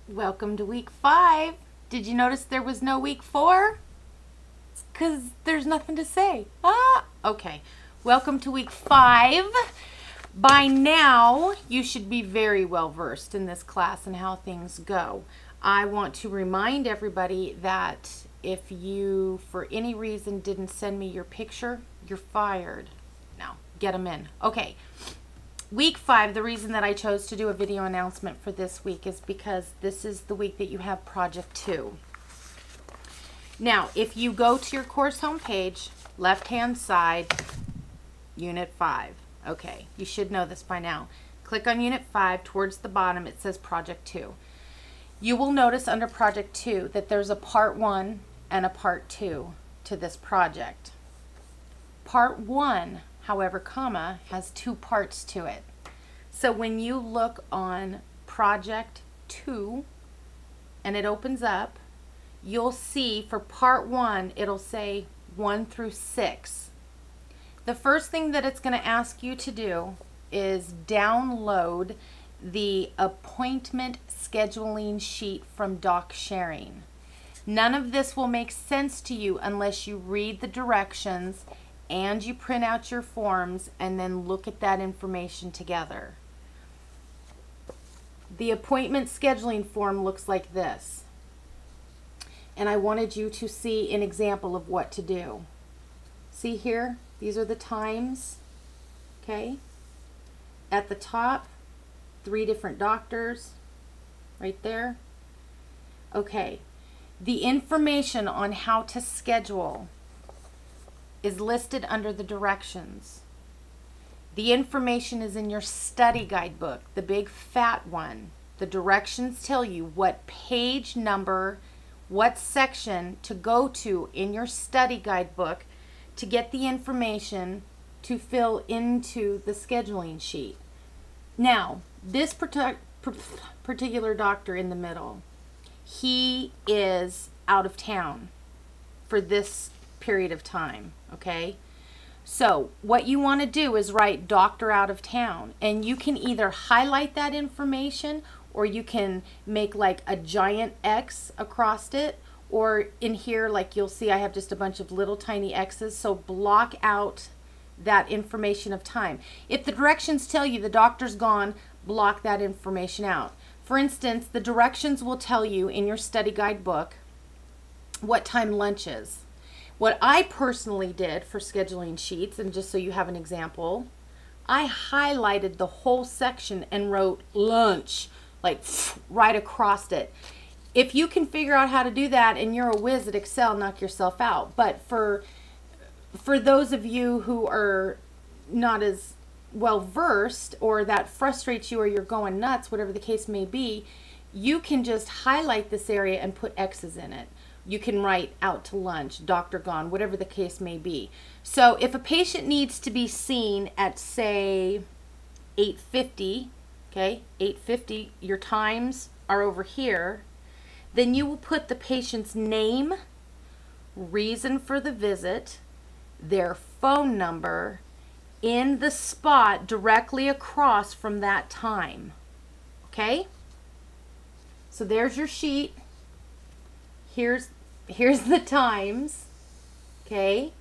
Welcome to week 5. Did you notice there was no week 4? It's because there's nothing to say. Okay. Welcome to week 5. By now, you should be very well versed in this class and how things go. I want to remind everybody that if you, for any reason, didn't send me your picture, you're fired. Now, get them in. Okay. Week 5, the reason that I chose to do a video announcement for this week is because this is the week that you have Project 2. Now, if you go to your course homepage, left-hand side, Unit 5. Okay, you should know this by now. Click on Unit 5. Towards the bottom, it says Project 2. You will notice under Project 2 that there's a Part 1 and a Part 2 to this project. Part 1, however, has 2 parts to it. So when you look on Project 2 and it opens up, you'll see for Part 1, it'll say 1 through 6. The first thing that it's going to ask you to do is download the appointment scheduling sheet from DocSharing. None of this will make sense to you unless you read the directions and you print out your forms and then look at that information together. The appointment scheduling form looks like this. And I wanted you to see an example of what to do. See here? These are the times. Okay? At the top, 3 different doctors. Right there. Okay. The information on how to schedule is listed under the directions. The information is in your study guidebook, the big fat one. The directions tell you what page number, what section to go to in your study guidebook to get the information to fill into the scheduling sheet. Now, this particular doctor in the middle, he is out of town for this period of time, okay? So what you want to do is write doctor out of town, and you can either highlight that information or you can make like a giant X across it, or in here, like you'll see, I have just a bunch of little tiny X's, so block out that information of time. If the directions tell you the doctor's gone, block that information out. For instance, the directions will tell you in your study guidebook what time lunch is. What I personally did for scheduling sheets, and just so you have an example, I highlighted the whole section and wrote lunch, like right across it. If you can figure out how to do that and you're a whiz at Excel, knock yourself out. But for those of you who are not as well versed, or that frustrates you, or you're going nuts, whatever the case may be, you can just highlight this area and put X's in it. You can write out to lunch, doctor gone, whatever the case may be. So if a patient needs to be seen at, say, 8:50, okay, 8:50, your times are over here, then you will put the patient's name, reason for the visit, their phone number in the spot directly across from that time. Okay? So there's your sheet. Here's the times. Okay?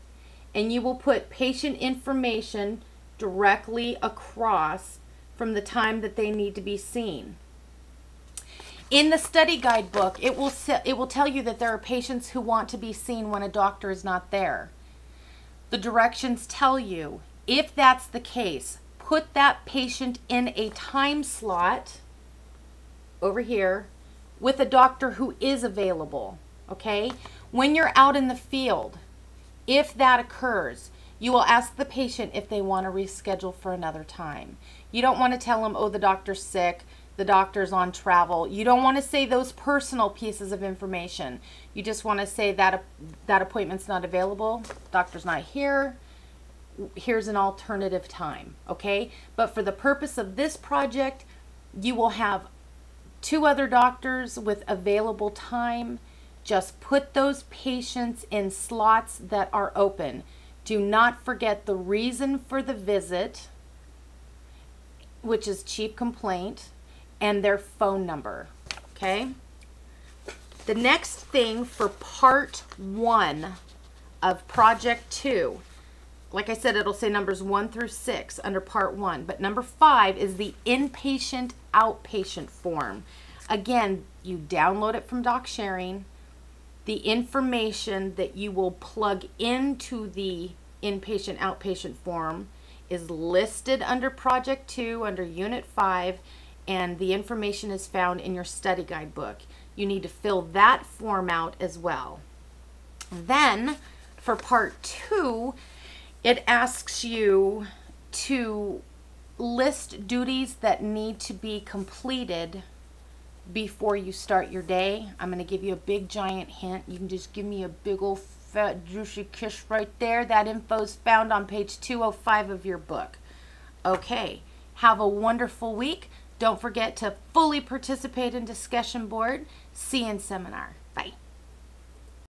And you will put patient information directly across from the time that they need to be seen. In the study guidebook, it will tell you that there are patients who want to be seen when a doctor is not there. The directions tell you, if that's the case, put that patient in a time slot over here with a doctor who is available, okay? When you're out in the field, if that occurs, you will ask the patient if they want to reschedule for another time. You don't want to tell them, oh, the doctor's sick, the doctor's on travel. You don't want to say those personal pieces of information. You just want to say that that appointment's not available, doctor's not here, here's an alternative time, okay? But for the purpose of this project, you will have 2 other doctors with available time. Just put those patients in slots that are open. Do not forget the reason for the visit, which is chief complaint, and their phone number. Okay? The next thing for part 1 of project 2, like I said, it'll say numbers 1 through 6 under part 1, but number 5 is the inpatient outpatient form. Again, you download it from DocSharing. The information that you will plug into the inpatient outpatient form is listed under project 2 under unit 5, and the information is found in your study guidebook. You need to fill that form out as well. Then for part 2, it asks you to list duties that need to be completed before you start your day. I'm going to give you a big giant hint. You can just give me a big old fat juicy kiss right there. That info is found on page 205 of your book. Okay, have a wonderful week. Don't forget to fully participate in discussion board. See you in seminar. Bye.